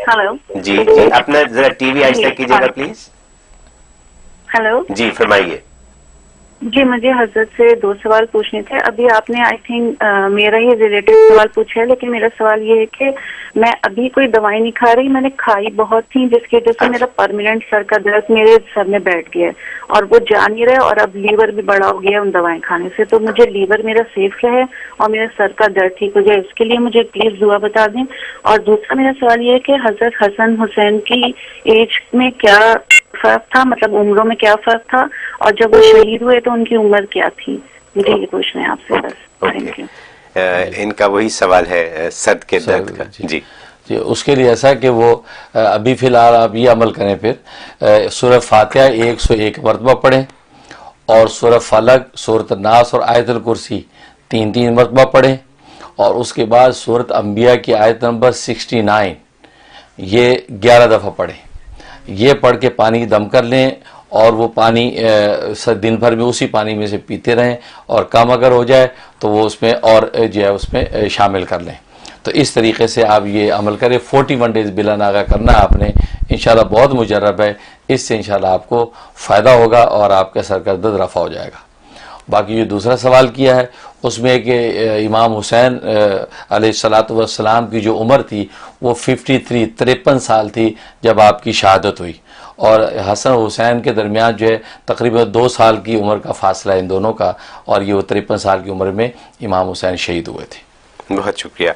Hello जी जी, अपना जरा TV आहिस्ता कीजिएगा प्लीज। हेलो जी फरमाइए। जी, मुझे हजरत से 2 सवाल पूछने थे। अभी आपने आई थिंक मेरा ही रिलेटेड सवाल पूछा है, लेकिन मेरा सवाल ये है कि मैं अभी कोई दवाई नहीं खा रही, मैंने खाई बहुत थी जिसकी वजह से मेरा परमानेंट सर का दर्द मेरे सर में बैठ गया है और वो जा नहीं रहा है, और अब लीवर भी बड़ा हो गया है उन दवाएं खाने से। तो मुझे लीवर मेरा सेफ रहे और मेरा सर का दर्द ठीक हो जाए, इसके लिए मुझे प्लीज दुआ बता दें। और दूसरा मेरा सवाल ये है कि हजरत हसन हुसैन की एज में क्या फर्क था, मतलब उम्रों में क्या फर्क था, और जब वो शहीद हुए तो उनकी उम्र क्या थी? मुझे ये पूछना है आपसे बस। Thank you. इनका वही सवाल है सद के दर्द का। जी जी, उसके लिए ऐसा कि वो अभी फ़िलहाल आप ये अमल करें, फिर सूरह फातिहा 101 मरतबा पढ़ें, और सूरह फलक, सूरत नास और आयतुल कुर्सी 3-3 मरतबा पढ़ें, और उसके बाद सूरत अंबिया की आयत नंबर 69 ये 11 दफ़ा पढ़ें। ये पढ़ के पानी दम कर लें, और वो पानी दिन भर में उसी पानी में से पीते रहें, और कम अगर हो जाए तो वो उसमें और जो है उसमें शामिल कर लें। तो इस तरीके से आप ये अमल करें। 41 डेज़ बिला नागा करना आपने, इंशाल्लाह बहुत मुजर्रब है, इससे इंशाल्लाह आपको फ़ायदा होगा और आपका सर का दर्द रफ़ा हो जाएगा। बाकी जो दूसरा सवाल किया है उसमें कि इमाम हुसैन अलैहिस्सलातु वस्सलाम की जो उम्र थी वो 53 साल थी जब आपकी शहादत हुई, और हसन हुसैन के दरमियान जो है तकरीबन 2 साल की उम्र का फासला इन दोनों का, और ये वो 53 साल की उम्र में इमाम हुसैन शहीद हुए थे। बहुत शुक्रिया।